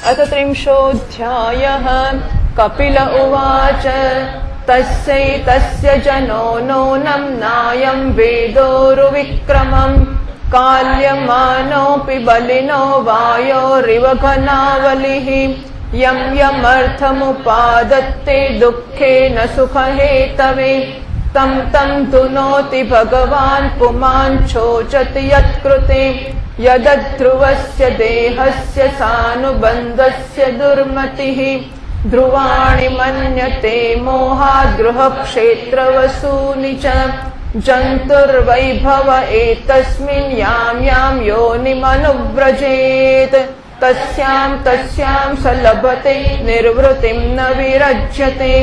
अथ 30ोऽध्यायः। कपिल उवाच तस्यैतस्य जनो नूनं नायं वेदोरुविक्रमम् काल्यमानोऽपि बलिनो वायोरिव घनावलिः यं यमर्थमुपादत्ते दुःखेन सुखहेतवे तं तं धुनोति भगवान् पुमान् शोचति यत्कृते यदध्रुवस्य देहस्य सानुबन्धस्य दुर्मतिः ध्रुवाणि मन्यते मोहाद्रुहक्षेत्रवसूनि च जन्तुर्वैभव एतस्मिन् यां यां योनिमनुव्रजेत् तस्यां स लभते निर्वृतिं न विरज्यते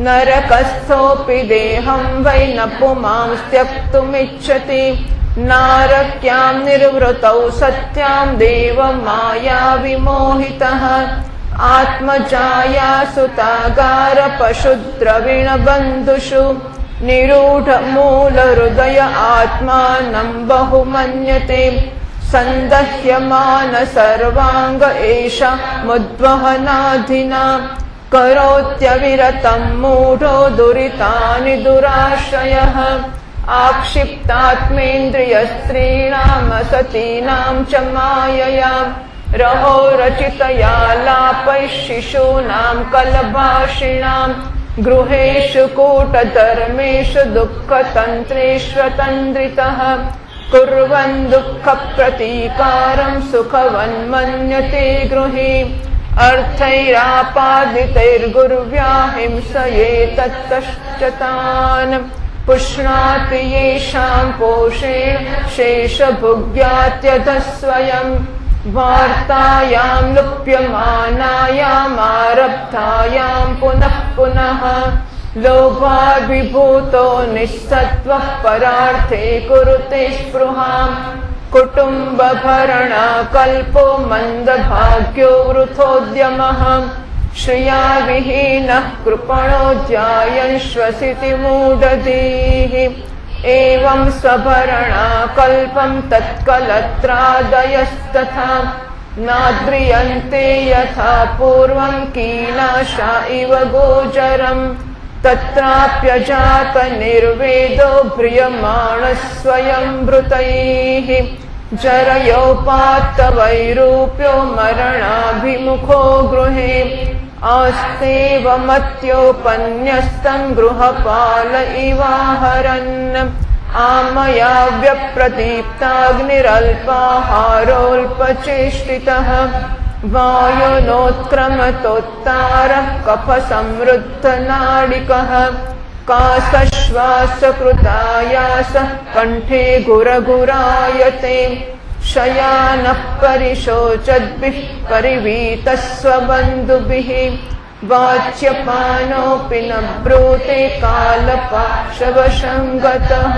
नरकस्थोऽपि देहं वै न पुमां त्यक्तुमिच्छति नारक्यां निर्वृतौ सत्यां देवमाया विमोहितः आत्मजाया सुतागार पशुद्रविणबन्धुषु निरूढमूलहृदय आत्मानं बहुमन्यते सन्दह्यमान सर्वाङ्ग एष मुद्वहनाधिना करोत्यविरतं मूढो दुरितानि दुराश्रयः आक्षिप्तात्मेन्द्रियस्त्रीणामसतीनां च मायया रहो रचितया लापैः शिशूनां कलभाषिणां गृहेषु कूटधर्मेषु दुःखतन्त्रेष्वतन्द्रितः कुर्वन् दुःखप्रतीकारं सुखवन्मन्यते गृहे अर्थैरापादितैर्गुर्व्या हिंसयेतत्तश्च पुष्णाति येषां पोषेण शेषभुग्यात्यधस्वयं वार्तायां लुप्यमानायामारब्धायां पुनः पुनः लोभाभिभूतो निःसत्त्वः परार्थे कुरुते स्पृहां कुटुम्बभरणकल्पो मन्दभाग्यो वृथोद्यमः श्रिया विहीनः कृपणो ध्यायन् श्वसिति मूढधीः एवं स्वभरणाकल्पं तत्कलत्रादयस्तथा नाद्रियन्ते यथा पूर्वं कीनाशा इव गोचरम् तत्राप्यजात निर्वेदो भ्रियमाणः स्वयं भृतैः जरयोपात्तवैरूप्यो मरणाभिमुखो गृहे आस्तेवमत्योपन्यस्तं गृहपाल इवाहरन् आमया व्यप्रदीप्ताग्निरल्पाहारोऽल्पचेष्टितः वायुनोत्क्रमतोत्तारः कफसमृद्धनाडिकः कासश्वासकृतायासः कण्ठे गुरगुरायते शयानः परिशोचद्भिः परिवीतः स्वबन्धुभिः वाच्यपानोऽपि न ब्रूते कालपाशवशं गतः।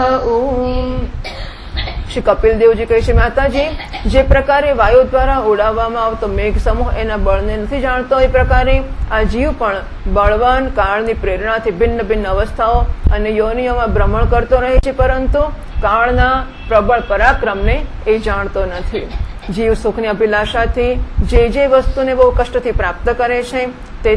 श्री कपिल देवजी કહે છે માતાજી જે પ્રકારે વાયુ દ્વારા ઉડાવવામાં આવતો મેઘ સમૂહ એના બળને નથી જાણતો એ પ્રકારે આ જીવ પણ બળવાન કાળની પ્રેરણાથી ભિન્ન ભિન્ન અવસ્થાઓ અને યોનિઓમાં ભ્રમણ કરતો રહે છે પરંતુ કાળના પ્રબળ પરાક્રમને એ જાણતો નથી। જીવ સુખની અભિલાષાથી જે વસ્તુને બહુ કષ્ટથી પ્રાપ્ત કરે છે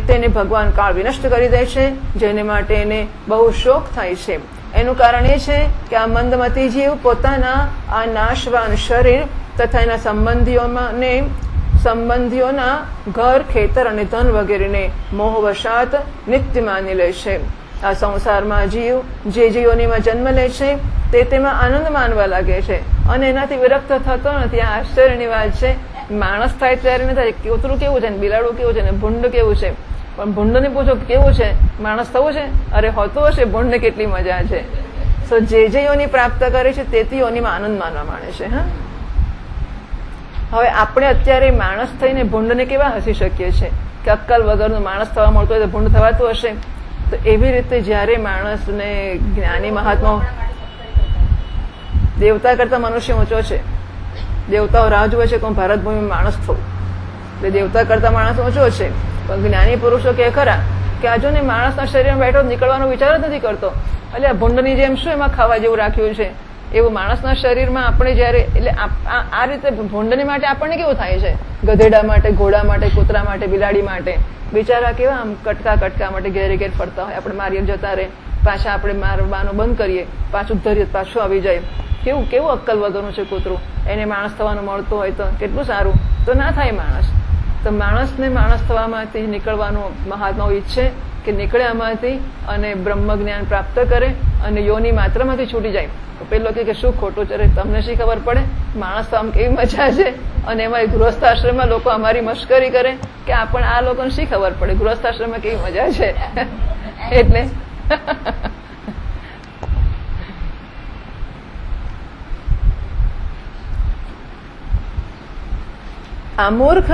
તેને ભગવાન કાળ વિનષ્ટ કરી દે છે જેને માટે એને બહુ શોક થાય છે। એનું કારણ એ છે કે આ મંદમતી જીવ પોતાના આ નાશવાન શરીર તથા એના સંબંધીઓના ઘર ખેતર અને ધન વગેરેને મોહવશાત નિત્ય માની લે છે। આ સંસારમાં જીવ જે યોનિમાં જન્મ લે છે તેમાં આનંદ માનવા લાગે છે અને એનાથી વિરક્ત થતો નથી। આ આશ્ચર્યની વાત છે। માણસ થાય ત્યારે ન થાય। કૂતરું કેવું છે, બિલાડું કેવું છે, ભૂંડ કેવું છે, પણ ભૂંડને પૂછો કેવું છે, માણસ થવું છે? અરે હોતું હશે, ભૂંડને કેટલી મજા છે। તો જે યોની પ્રાપ્ત કરે છે તેથી યોનીમાં આનંદ માનવા માંડે છે। હા, હવે આપણે અત્યારે માણસ થઈને ભૂંડને કેવા હસી શકીએ છીએ કે અક્કલ વગરનું માણસ થવા મળતું હોય તો ભૂંડ થવાતું હશે। તો એવી રીતે જયારે માણસને જ્ઞાની મહાત્મા દેવતા કરતા મનુષ્ય ઊંચો છે, દેવતાઓ રાહ જુએ છે કે ભારત ભૂમિમાં માણસ થવું, એટલે દેવતા કરતા માણસ ઊંચો છે। પણ જ્ઞાની પુરુષો કે ખરા કે આ જો ને માણસના શરીરમાં બેઠો નીકળવાનો વિચાર જ નથી કરતો, એટલે આ ભૂંડની જેમ શું એમાં ખાવા જેવું રાખ્યું છે, એવું માણસના શરીરમાં આપણે જયારે એટલે આ રીતે ભૂંડની માટે આપણને કેવું થાય છે, ગધેડા માટે, ઘોડા માટે, કૂતરા માટે, બિલાડી માટે, બિચારા કેવા આમ કટકા માટે ઘેરે ઘેર ફરતા હોય, આપણે મારીએ જતા રહે, પાછા આપણે મારવાનું બંધ કરીએ, પાછું ધરીએ, પાછું આવી જાય. કેવું અક્કલ વગરનું છે કૂતરું. એને માણસ થવાનું મળતું હોય તો કેટલું સારું. તો ના થાય માણસ. તો માણસને માણસ થવામાંથી નીકળવાનું મહાત્માઓ ઈચ્છે કે નીકળે આમાંથી અને બ્રહ્મ જ્ઞાન પ્રાપ્ત કરે અને યોની માત્રામાંથી છૂટી જાય. તો પેલો કે શું ખોટું છે, તમને શી ખબર પડે, માણસ તો આમ કેવી મજા છે. અને એમાં ગૃહસ્થાશ્રમમાં લોકો અમારી મશ્કરી કરે કે આ લોકોને શી ખબર પડે ગૃહસ્થાશ્રમમાં કેવી મજા છે. એટલે આ મૂર્ખ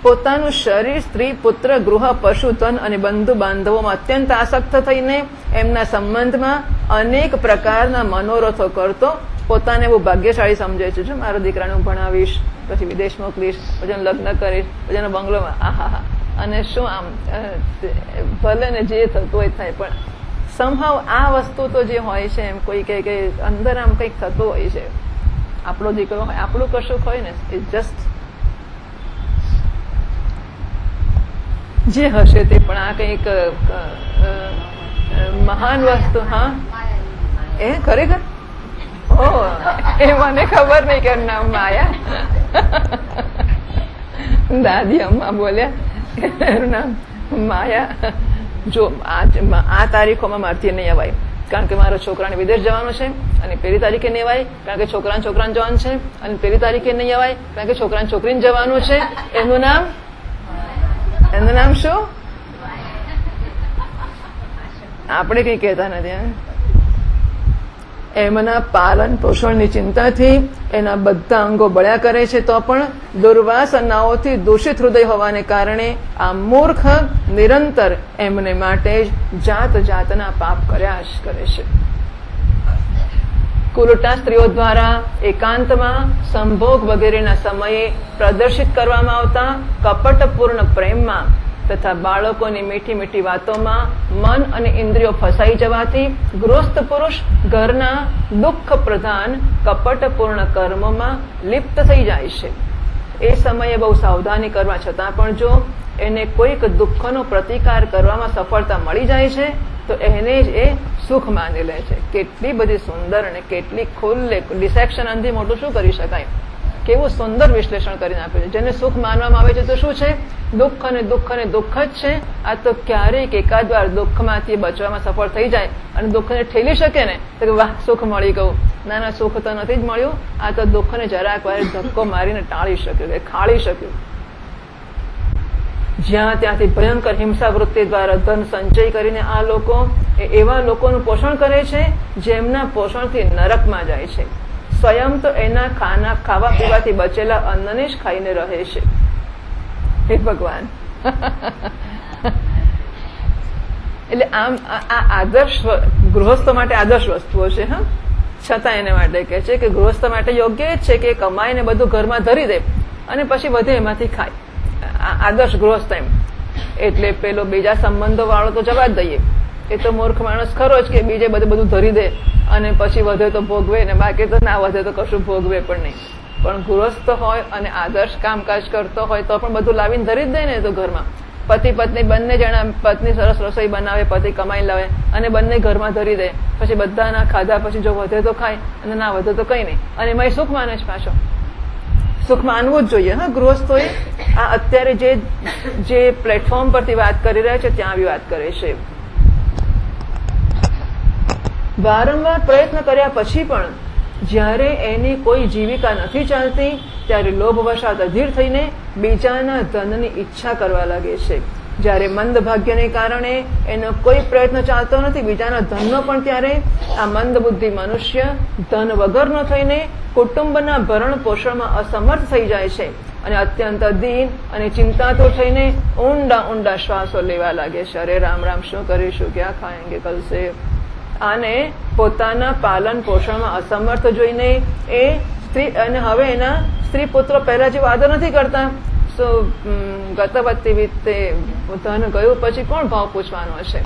પોતાનું શરીર, સ્ત્રી, પુત્ર, ગૃહ, પશુ, ધન અને બંધુ બાંધવોમાં અત્યંત આસક્ત થઈને એમના સંબંધમાં અનેક પ્રકારના મનોરથો કરતો પોતાને બહુ ભાગ્યશાળી સમજે છે. જો મારા દીકરાને હું ભણાવીશ, પછી વિદેશ મોકલીશ, પછી લગ્ન કરીશ, પછી એના બંગલોમાં આહા, અને શું આમ ભલે ને જે થતું હોય થાય, પણ સમહાવ આ વસ્તુ તો જે હોય છે એમ કોઈ કે અંદર આમ કંઈક થતું હોય છે. આપણો દીકરો હોય, આપણું કશું હોય ને, ઇટ જસ્ટ જે હશે તે, પણ આ કંઈક મહાન વસ્તુ. હા, એ ખરેખર એ મને ખબર નહીં કે નામ માયા. દાદી અમ્મા બોલ્યા એનું નામ માયા. જો આ તારીખોમાં મારથી નહીં અવાય, કારણ કે મારા છોકરાને વિદેશ જવાનું છે, અને પેલી તારીખે નહીં અવાય કારણ કે છોકરાને જવાનું છે, અને પેલી તારીખે નહીં અવાય કારણ કે છોકરાને છોકરીને જવાનું છે. એનું નામ શું? આપણે કઈ કહેતા નથી. એમના પાલન પોષણની ચિંતાથી એના બધા અંગો બળ્યા કરે છે, તો પણ દુર્વાસનાઓથી દૂષિત હૃદય હોવાને કારણે આ મૂર્ખ નિરંતર એમને માટે જ જાતના પાપ કર્યા જ કરે છે. કુલટા સ્ત્રીઓ દ્વારા એકાંતમાં સંભોગ વગેરેના સમયે પ્રદર્શિત કરવામાં આવતા કપટપૂર્ણ પ્રેમમાં તથા બાળકોની મીઠી મીઠી વાતોમાં મન અને ઇન્દ્રિયો ફસાઈ જવાથી ગૃહસ્થ પુરુષ ઘરના દુઃખ પ્રધાન કપટપૂર્ણ કર્મોમાં લિપ્ત થઈ જાય છે. એ સમયે બહુ સાવધાની કરવા છતાં પણ જો એને કોઈક દુઃખનો પ્રતિકાર કરવામાં સફળતા મળી જાય છે તો એને જ એ સુખ માની લે છે. કેટલી બધી સુંદર અને કેટલી ખુલ્લે ડિસેક્શન અંથી મોટું શું કરી શકાય, કેવું સુંદર વિશ્લેષણ કરીને આપ્યું છે. જેને સુખ માનવામાં આવે છે તો શું છે, દુઃખ અને દુઃખ અને દુઃખ જ છે. આ તો ક્યારેક એકાદ વાર દુઃખમાંથી બચવામાં સફળ થઈ જાય અને દુઃખને ઠેલી શકે ને તો વાહ સુખ મળી ગયું. ના, સુખ તો નથી જ મળ્યું. આ તો દુઃખને જરાક વાર ધક્કો મારીને ટાળી શક્યું, ખાળી શક્યું. જ્યાં ત્યાંથી ભયંકર હિંસા વૃત્તિ દ્વારા ધન સંચય કરીને આ લોકો એવા લોકોનું પોષણ કરે છે જેમના પોષણથી નરકમાં જાય છે. સ્વયં તો એના ખાવા પીવાથી બચેલા અન્નને જ ખાઈને રહે છે. હે ભગવાન. એટલે આમ આ આદર્શ ગૃહસ્થ માટે આદર્શ વસ્તુઓ છે. હા, છતાં એને માટે કહે છે કે ગૃહસ્થ માટે યોગ્ય જ છે કે કમાઈને બધું ઘરમાં ધરી દે અને પછી વધે એમાંથી ખાય. આદર્શ ગૃહસ્થ એમ. એટલે પેલો બીજા સંબંધો વાળો તો જવા જ દઈએ, એ તો મૂર્ખ માણસ ખરો જ કે બીજે બધું ધરી દે અને પછી વધે તો ભોગવે ને બાકી તો ના વધે તો કશું ભોગવે પણ નહીં. પણ ગૃહસ્થ હોય અને આદર્શ કામકાજ કરતો હોય તો પણ બધું લાવીને ધરી જ દે ને. તો ઘરમાં પતિ પત્ની બંને જણા, પત્ની સરસ રસોઈ બનાવે, પતિ કમાઈ લાવે અને બંને ઘરમાં ધરી દે, પછી બધાના ખાધા પછી જો વધે તો ખાય અને ના વધે તો કઈ નહીં, અને એમાં સુખ માને છે. પાછો સુખ માનવું જ જોઈએ. હા, ગૃહસ્થોએ આ અત્યારે જે પ્લેટફોર્મ પરથી વાત કરી રહ્યા છે ત્યાં આવી વાત કરે છે. વારંવાર પ્રયત્ન કર્યા પછી પણ જ્યારે એની કોઈ જીવિકા નથી ચાલતી ત્યારે લોભવશાત અધીર થઈને બીજાના ધનની ઈચ્છા કરવા લાગે છે. જ્યારે મંદ ભાગ્યને કારણે એનો કોઈ પ્રયત્ન ચાલતો નથી બીજાના ધનનો પણ, ત્યારે આ મંદ બુદ્ધિ મનુષ્ય ધન વગરનો થઈને કુટુંબના ભરણ પોષણમાં અસમર્થ થઈ જાય છે અને અત્યંત દીન અને ચિંતાતુર થઈને ઊંડા શ્વાસો લેવા લાગે છે. અરે રામ રામ, શું કરીશું, ક્યાં ખાએંગે કલ સે. આને પોતાના પાલન પોષણમાં અસમર્થ જોઈને એ સ્ત્રી, અને હવે એના સ્ત્રી પુત્રો પહેલા જેવો આદર નથી કરતા, ગતવત્તિ વિત્તે ધન ગયું પછી કોણ ભાવ પૂછવાનો હશે?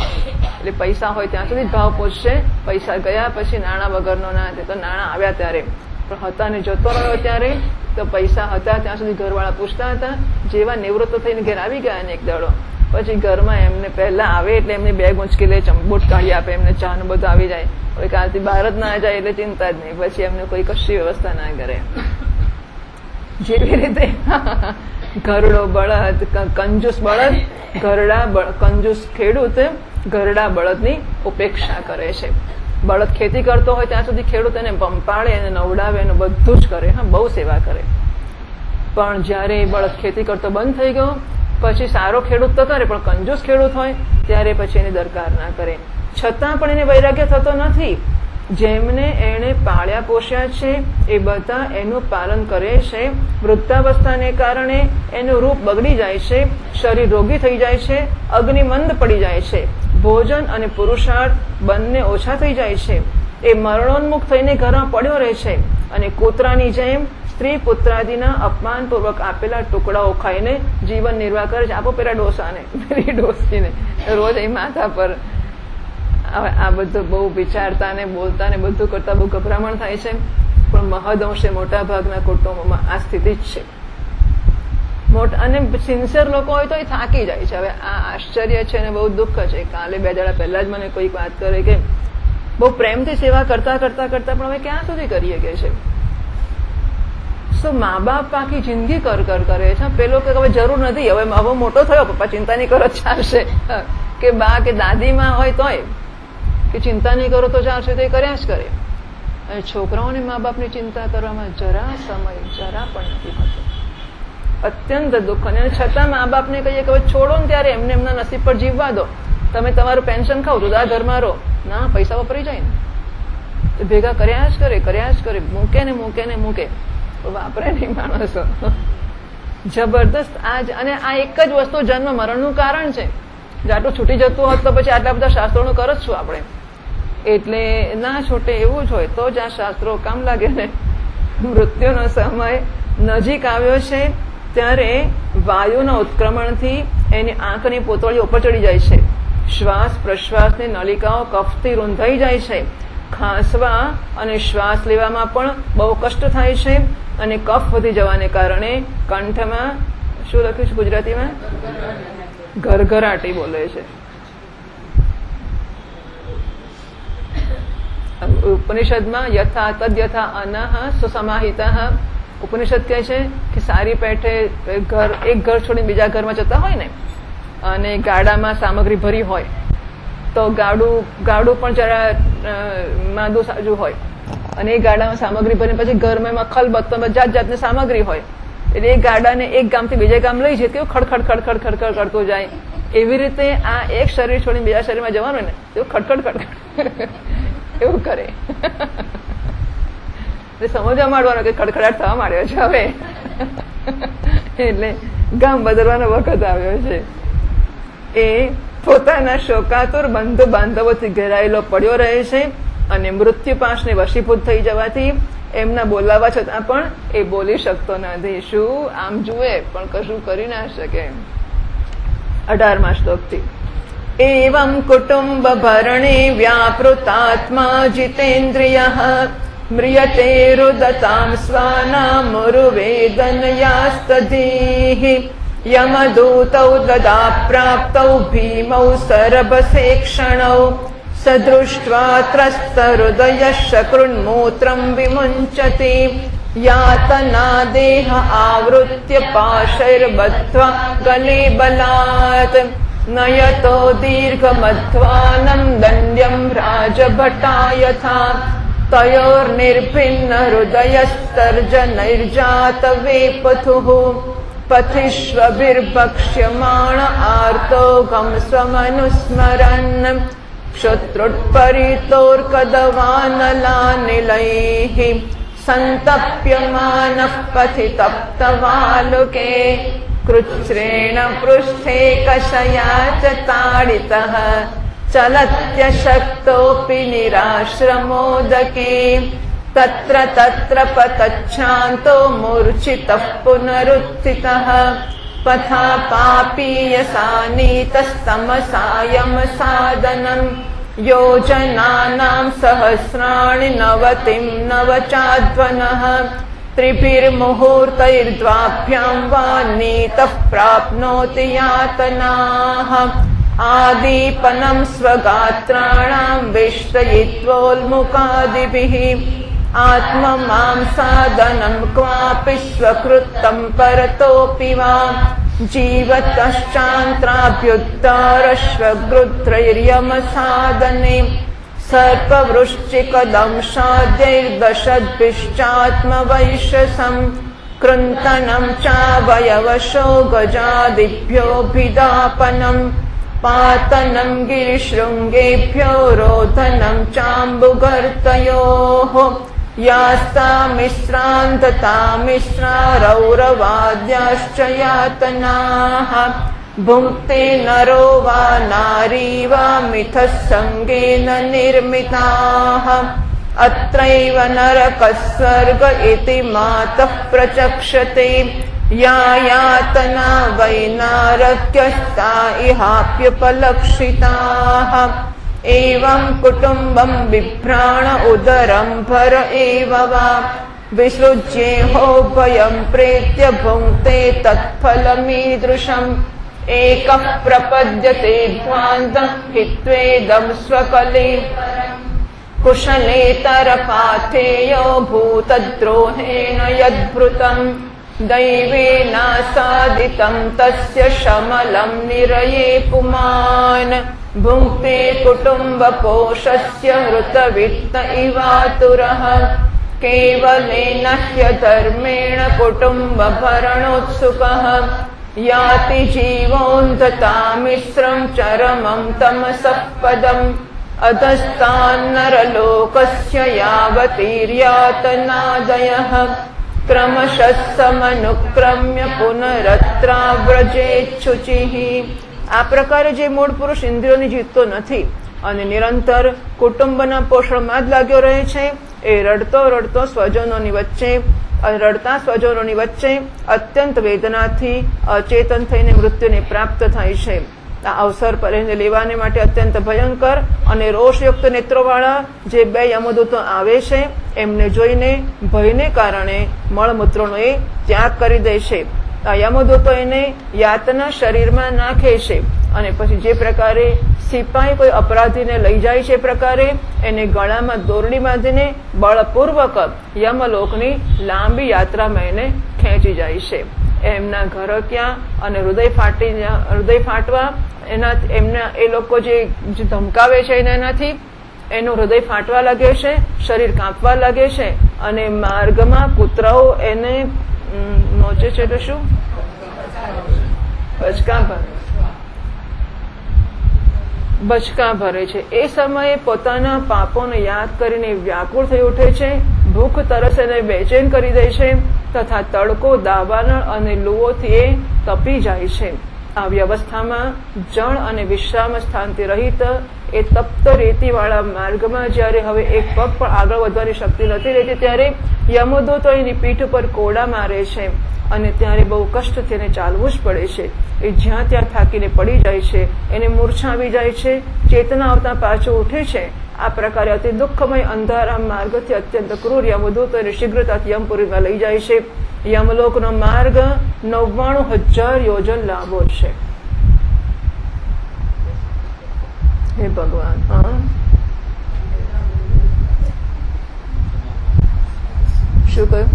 એટલે પૈસા હોય ત્યાં સુધી જ ભાવ પૂછશે. પૈસા ગયા પછી નાણાં વગરનો ના. તો નાણાં આવ્યા ત્યારે પણ હતા ને જતો રહ્યો ત્યારે તો પૈસા હતા ત્યાં સુધી ઘરવાળા પૂછતા હતા. જેવા નિવૃત્ત થઈને ઘેર આવી ગયા ને એક દાડો પછી ઘરમાં એમને પહેલા આવે એટલે એમની બેગ ઊંચકી લે, ચંબુટ કાઢી આપે, એમને ચા ને બધું આવી જાય. હવે કાલથી બહાર જ ના જાય એટલે ચિંતા જ નહીં. પછી એમને કોઈ કશી વ્યવસ્થા ના કરે. જેવી રીતે ઘરડો બળદ, કંજૂસ બળદ કંજૂસ ખેડૂત ઘરડા બળદની ઉપેક્ષા કરે છે. બળદ ખેતી કરતો હોય ત્યાં સુધી ખેડૂત એને પંપાળે, એને નવડાવે, એનું બધું જ કરે. હા, બહુ સેવા કરે. પણ જયારે બળદ ખેતી કરતો બંધ થઈ ગયો પછી સારો ખેડૂત તો કરે પણ કંજૂસ ખેડૂત હોય ત્યારે પછી એની દરકાર ના કરે. છતાં પણ એને વૈરાગ્ય થતો નથી. જેમને એને પાળ્યા પોષ્યા છે એ બધા એનું પાલન કરે છે. વૃદ્ધાવસ્થાને કારણે એનું રૂપ બગડી જાય છે, શરીર રોગી થઈ જાય છે, અગ્નિમંદ પડી જાય છે, ભોજન અને પુરુષાર્થ બંને ઓછા થઈ જાય છે. એ મરણોન્મુખ થઈને ઘરમાં પડ્યો રહે છે અને કૂતરાની જેમ સ્ત્રી પુત્રાદિના અપમાનપૂર્વક આપેલા ટુકડાઓ ખાઈને જીવન નિર્વાહ કરે છે. આપો પેલા ડોસાને, પેલી ડોસીને રોજ એ માથા પર. હવે આ બધું બહુ વિચારતા ને બોલતા ને બધું કરતા બહુ ગભરામણ થાય છે. પણ મહદઅંશે મોટા ભાગના કુટુંબોમાં આ સ્થિતિ જ છે. અને સિન્સિયર લોકો હોય તો એ થાકી જાય છે. હવે આ આશ્ચર્ય છે અને બહુ દુઃખ છે. કાલે 2 દાડા પહેલા જ મને કોઈક વાત કરે કે બહુ પ્રેમથી સેવા કરતા કરતા કરતા પણ હવે ક્યાં સુધી કરીએ કે છે. મા બાપ આખી જિંદગી કરે છે. પેલો કે હવે જરૂર નથી, હવે મોટો થયો, પપ્પા ચિંતા નહીં કરો ચાલશે, કે બા કે દાદીમાં હોય તોય કે ચિંતા નહીં કરો તો ચાલશે, તો એ કર્યા જ કરે. અને છોકરાઓને મા બાપની ચિંતા કરવામાં જરા સમય જરા પણ નથી હોતો. અત્યંત દુઃખ. અને છતાં મા બાપને કહીએ કે હવે છોડો ને ત્યારે એમને એમના નસીબ પર જીવવા દો. તમે તમારું પેન્શન ખાવ તો આ ઘરમાં રહો. ના, પૈસા વપરાઈ જાય ને ભેગા કર્યા જ કરે, મૂકે ને મૂકે, વાપરે નહીં માણસો. જબરદસ્ત. અને આ એક જ વસ્તુ જન્મ મરણનું કારણ છે. જાટું છૂટી જતું હોત તો પછી આટલા બધા શાસ્ત્રોનું કર જ છું આપણે. એટલે ના છૂટે એવું જ હોય તો જ આ શાસ્ત્રો કામ લાગે ને. મૃત્યુનો સમય નજીક આવ્યો છે ત્યારે વાયુના ઉત્ક્રમણથી એની આંખની પોતળીઓ ઉપર ચડી જાય છે. શ્વાસ પ્રશ્વાસની નલિકાઓ કફથી રૂંધાઈ જાય છે. ખાંસવા અને શ્વાસ લેવામાં પણ બહુ કષ્ટ થાય છે. અને કફ વધી જવાને કારણે કંઠમાં શું લખ્યું છે ગુજરાતીમાં? ઘરઘરાટી બોલે છે. ઉપનિષદમાં યથા તદ્યથા અનઃ સુસમાહિતઃ ઉપનિષદ કહે છે કે સારી પેઠે એક ઘર છોડીને બીજા ઘરમાં જતા હોય ને અને ગાડામાં સામગ્રી ભરી હોય તો ગાડું પણ જરા માંદું સાજું હોય અને એ ગાડામાં સામગ્રી ભરીને પછી ઘરમાં મખલ બત્તન જાત જાતની સામગ્રી હોય એટલે એ ગાડાને એક ગામથી બીજે ગામ લઈ જાય કેવું ખડખડ કરતું જાય. એવી રીતે આ એક શરીર છોડીને બીજા શરીરમાં જવાનું ને એવું ખડખડ એવું કરે. સમજવા માંડવાનું કે ખડખડાટ થવા માંડ્યો છે હવે એટલે ગામ બદલવાનો વખત આવ્યો છે. એ પોતાના શોકાતુર બંધુ બાંધવોથી ઘેરાયેલો પડ્યો રહે છે અને મૃત્યુ પાશને વશીભૂત થઈ જવાથી એમના બોલાવા છતાં પણ એ બોલી શકતો નથી. શું આમ જુએ પણ કશું કરી ના શકે. 18મા શ્લોકથી એવં કુટુંબ ભરણે વ્યાપૃતાત્મા જીતેન્દ્રિયઃ म्रियते रुदतां स्वानामुरुवेदनयास्तधीः यमदूतौ ददा प्राप्तौ भीमौ सरभसेक्षणौ स दृष्ट्वा त्रस्तहृदयः शकृन्मूत्रं विमुञ्चति यातना देह आवृत्य पाशैर्बद्ध्वा गले बलात् नयतो दीर्घमध्वानं दण्ड्यं राजभटा यथा तयोर्निर्भिन्न हृदयस्तर्जनैर्जात वेपथुः पथिष्वभिर्भक्ष्यमाण आर्तोघं स्वमनुस्मरन् क्षुत्रुत्परितोर्कदवानलानिलैः सन्तप्यमानः पथि तप्तवालुके कृच्छ्रेण पृष्ठे कषया च ताडितः चलत्यशक्तोऽपि निराश्रमोदके तत्र तत्र पतच्छान्तो मूर्छितः पुनरुत्थितः पथा पापीयसानीतस्तमसायम साधनम् योजनानां सहस्राणि नवतिं नवचाध्वनः त्रिभिर्मुहूर्तैर्द्वाभ्यां वा नीतः प्राप्नोति यातनाः आदीपनं स्वगात्राणां वेष्टयित्वोल्मुखादिभिः आत्ममांसादनं क्वापि स्वकृतं परतोऽपि वा जीवतश्चान्त्राभ्युत्तारश्वगृध्रैर्यमसादने सर्पवृश्चिकदंशाद्यैर्दशद्भिश्चात्मवैशसं कृन्तनं चावयवशो गजादिभ्योऽभिदापनं पातनं गिरिशृङ्गेभ्यो रोदनं चाम्बुगर्तयोः यास्तामिश्रान्ततामिश्रा रौरवाद्याश्च यातनाः भुङ्क्ते नरो वा नारी वा मिथः सङ्गेन निर्मिताः अत्रैव नरकः स्वर्ग इति मातः प्रचक्षते या यातना वै नारक्यस्ता इहाप्युपलक्षिताः एवं कुटुम्बं बिभ्राण उदरं भर एव वा विसृज्येहोभयं प्रेत्य भुङ्क्ते तत्फलमीदृशम् एकः प्रपद्यते ध्वान्तः हित्वेदं स्वकले कुशलेतरपाथेयो भूतद्रोहेण यद्भृतम् दैवेनासादितं तस्य शमलं निरये पुमान् भुङ्क्ते कुटुम्बपोषस्य हृतवित्त इवातुरः केवलेन ह्यधर्मेण कुटुम्बभरणोत्सुकः याति जीवोऽन्धतामिश्रं चरमं तमसः पदम् अधस्तान्नरलोकस्य यावतीर्यातनादयः क्रमशः समनुक्रम्य पुनरत्राव्रजेच्छुचिः। આ પ્રકારે જે મૂળ પુરુષ ઇન્દ્રિયોને જીતતો નથી અને નિરંતર કુટુંબના પોષણમાં જ લાગ્યો રહે છે, એ રડતો સ્વજનોની વચ્ચે અત્યંત વેદનાથી અચેતન થઈને મૃત્યુને પ્રાપ્ત થાય છે. આ અવસર પર એને લેવાને માટે અત્યંત ભયંકર અને રોષયુક્ત નેત્રોવાળા જે બે યમદૂતો આવે છે, એમને જોઈને ભયને કારણે મળમૂત્રનો એ ત્યાગ કરી દે છે. આ યમદૂતો એને યાતના શરીરમાં નાખે છે અને પછી જે પ્રકારે સિપાહી કોઈ અપરાધીને લઈ જાય છે, પ્રકારે એને ગળામાં દોરડી બાંધીને બળપૂર્વક યમલોકની લાંબી યાત્રામાં એને ખેંચી જાય છે. એમના ઘર ક્યાં અને હૃદય ફાટવા એમના એ લોકો જે ધમકાવે છે એનાથી એનું હૃદય ફાટવા લાગે છે, શરીર કાંપવા લાગે છે અને માર્ગમાં કૂતરાઓ એને નોચે છે તો શું બચકા ભરે છે. એ સમયે પોતાના પાપોને યાદ કરીને વ્યાકુળ થઈ ઉઠે છે, ભૂખ તરસ એને બેચેન કરી દે છે તથા તડકો, દાવાનળ અને લૂઓથી એ તપી જાય છે. આવી અવસ્થામાં જળ અને વિશ્રામ સ્થાનથી રહિત એ તપ્ત રેતીવાળા માર્ગમાં જ્યારે હવે એક પગ પણ આગળ વધવાની શક્તિ નથી રહેતી, ત્યારે યમદૂતો એની પીઠ પર કોડા મારે છે અને ત્યારે બહુ કષ્ટથી એને ચાલવું જ પડે છે. એ જ્યાં ત્યાં થાકીને પડી જાય છે, એને મૂર્છા આવી જાય છે, ચેતના આવતા પાછું ઉઠે છે. આ પ્રકારે અતિ દુઃખમય અંધારા માર્ગથી અત્યંત ક્રૂર યમદૂતો એને શીઘ્રતાથી યમપુરીમાં લઈ જાય છે. યમલોકનો માર્ગ 99,000 યોજન લાંબો છે. હે ભગવાન, શું કહ્યું?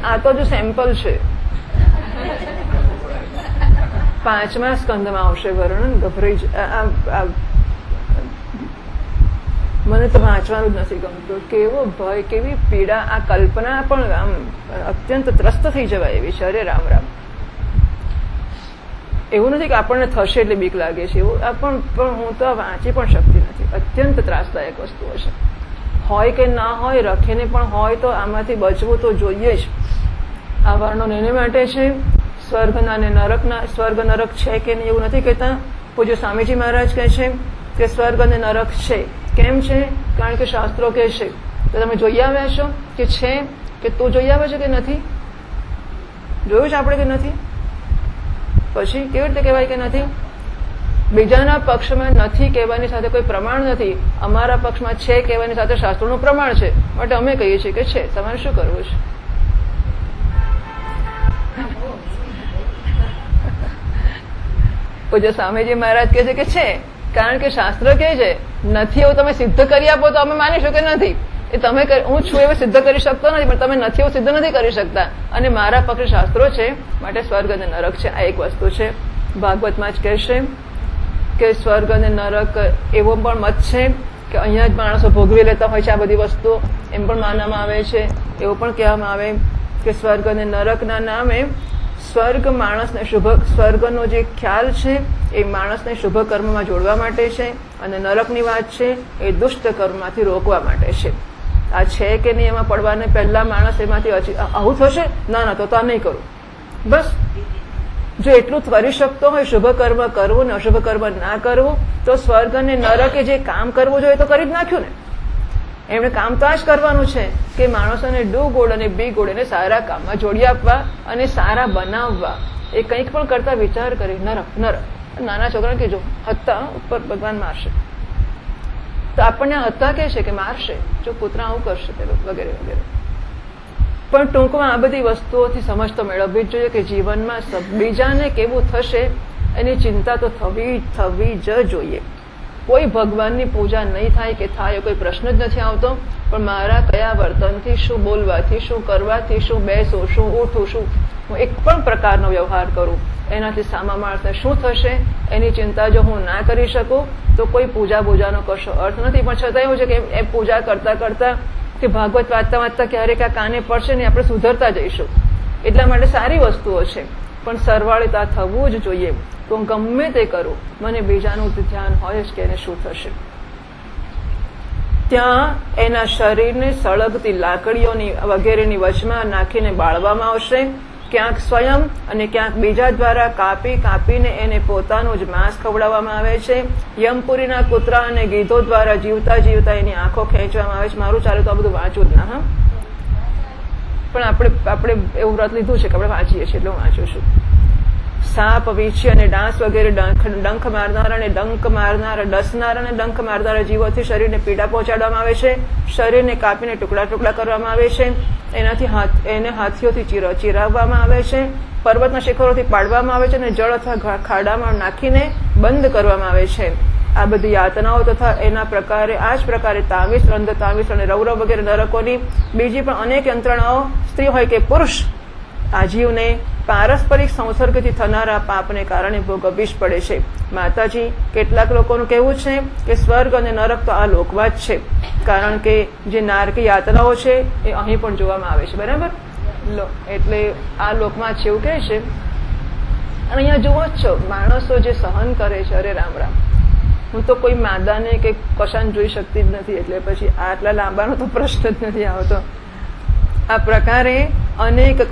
આ તો જો સેમ્પલ છે. 5મા સ્કંદમાં આવશે વર્ણન. ગભરાઈ મને તો વાંચવાનું જ નથી ગમતું. કેવો ભય, કેવી પીડા, આ કલ્પના પણ આમ અત્યંત ત્રસ્ત થઈ જવાય એવી છે. અરે રામ રામ. એવું નથી કે આપણને થશે એટલે બીક લાગે છે, એવું પણ હું તો વાંચી પણ શકતી નથી. અત્યંત ત્રાસદાયક વસ્તુઓ છે. હોય કે ના હોય, રખીને પણ હોય તો આમાંથી બચવું તો જોઈએ જ. આ વર્ણન એને માટે છે સ્વર્ગના અને નરકના. સ્વર્ગ નરક છે કે નહીં એવું નથી કહેતા. પૂજ્ય સ્વામીજી મહારાજ કહે છે કે સ્વર્ગ અને નરક છે. કેમ છે? કારણ કે શાસ્ત્રો કહે છે. તો તમે જોઈ આવ્યા છો કે છે કે તું જોઈ આવે છે કે નથી? જોયું છે આપણે કે નથી? પછી કેવી રીતે કહેવાય કે નથી? બીજાના પક્ષમાં નથી કહેવાની સાથે કોઈ પ્રમાણ નથી. અમારા પક્ષમાં છે કહેવાની સાથે શાસ્ત્રોનું પ્રમાણ છે, માટે અમે કહીએ છીએ કે છે. તમારે શું કરવું છે? પૂજ્ય સ્વામીજી મહારાજ કહે છે કે છે, કારણ કે શાસ્ત્ર કહે છે. નથી એવું તમે સિદ્ધ કરી આપો તો અમે માનીશું કે નથી. એ તમે હું છું એવું સિદ્ધ કરી શકતો નથી, પણ તમે નથી એવું સિદ્ધ નથી કરી શકતા. અને મારા પક્ષે શાસ્ત્રો છે, માટે સ્વર્ગ અને નરક છે. આ એક વસ્તુ છે. ભાગવતમાં જ કહેશે કે સ્વર્ગ અને નરક એવો પણ મત છે કે અહીંયા જ માણસો ભોગવી લેતા હોય છે આ બધી વસ્તુઓ, એમ પણ માનવામાં આવે છે. એવું પણ કહેવામાં આવે કે સ્વર્ગ અને નરકના નામે સ્વર્ગ માણસને સ્વર્ગનો જે ખ્યાલ છે એ માણસને શુભ કર્મમાં જોડવા માટે છે, અને નરકની વાત છે એ દુષ્ટ કર્મમાંથી રોકવા માટે છે. આ છે કે નહીં એમાં પડવાને પહેલા માણસ એમાંથી આવું થશે, ના તો આ નહીં કરું. બસ જો એટલું કરી શકતો હોય શુભ કર્મ કરવું ને અશુભ કર્મ ના કરવું, તો સ્વર્ગ અને નરકે જે કામ કરવું જોઈએ તો કરી જ નાખ્યું ને. એમણે કામ તો આ જ કરવાનું છે કે માણસોને ડુ ગુડ અને બી ગુડ એને સારા કામમાં જોડી આપવા અને સારા બનાવવા. એ કંઈક પણ કરતા વિચાર કરી નરક. નાના છોકરાને કહેજો હત્તા ઉપર ભગવાન મારશે, તો આપણને હત્તા કહે છે કે મારશે જો પુત્ર આવું કરશે વગેરે વગેરે. પણ ટૂંકમાં આ બધી વસ્તુઓથી સમજ તો મેળવવી જ જોઈએ કે જીવનમાં બીજાને કેવું થશે એની ચિંતા તો થવી જ જોઈએ. કોઈ ભગવાનની પૂજા નહીં થાય કે થાય કોઈ પ્રશ્ન જ નથી આવતો, પણ મારા કયા વર્તનથી, શું બોલવાથી, શું કરવાથી, શું બેસું, શું ઉઠું, શું હું એક પણ પ્રકારનો વ્યવહાર કરું એનાથી સામા માણસને શું થશે એની ચિંતા જો હું ના કરી શકું તો કોઈ પૂજા બૂજાનો કશો અર્થ નથી. પણ છતાં એવું છે કે એ પૂજા કરતા કરતા કે ભાગવત વાંચતા વાંચતા ક્યારેક આ કાને પડશે ને આપણે સુધરતા જઈશું. એટલા માટે સારી વસ્તુઓ છે, પણ સરવાળે થવું જ જોઈએ. તો હું ગમે તે કરું મને બીજાનું ધ્યાન હોય જ કે એને શું થશે. ત્યાં એના શરીરને સળગતી લાકડીઓની વગેરેની વચમાં નાખીને બાળવામાં આવશે. ક્યાંક સ્વયં અને ક્યાંક બીજા દ્વારા કાપીને એને પોતાનું જ માંસ ખવડાવવામાં આવે છે. યમપુરીના કૂતરા અને ગીધો દ્વારા જીવતા એની આંખો ખેંચવામાં આવે છે. મારું ચાલે તો આ બધું વાંચવું જ ના, પણ આપણે એવું વ્રત લીધું છે કે આપણે વાંચીએ છીએ એટલે હું વાંચું છું. સાપ, વીછી અને ડાંસ વગેરે ડંખ મારનારા અને ડસનારા અને ડંખ મારનારા જીવોથી શરીરને પીડા પહોંચાડવામાં આવે છે. શરીરને કાપીને ટુકડા કરવામાં આવે છે. એને હાથીઓથી ચીરાવવામાં આવે છે. પર્વતના શિખરોથી પાડવામાં આવે છે અને જળ અથવા ખાડામાં નાખીને બંધ કરવામાં આવે છે. આ બધી યાતનાઓ તથા એના પ્રકારે આ જ પ્રકારે તાવીસ, રંધ તાવીસ અને રૌરવ વગેરે નરકોની બીજી પણ અનેક યંત્રણાઓ સ્ત્રી હોય કે પુરુષ આ જીવને પારસ્પરિક સંસર્ગથી થનારા પાપને કારણે ભોગવવી જ પડે છે. માતાજી કેટલાક લોકોનું કહેવું છે કે સ્વર્ગ અને નરક તો આ લોકમાં જ છે, કારણ કે જે નારકી યાતનાઓ છે એ અહીં પણ જોવામાં આવે છે. બરાબર, એટલે આ લોકમાં છે એવું કહે છે. અને અહીંયા જુઓ જ છો માણસો જે સહન કરે છે, અરે રામ રામ. હું તો કોઈ માદાને કે કશાને જોઈ શકતી જ નથી, એટલે પછી આટલા લાંબાનો તો પ્રશ્ન જ નથી આવતો. આ પ્રકારે અનેક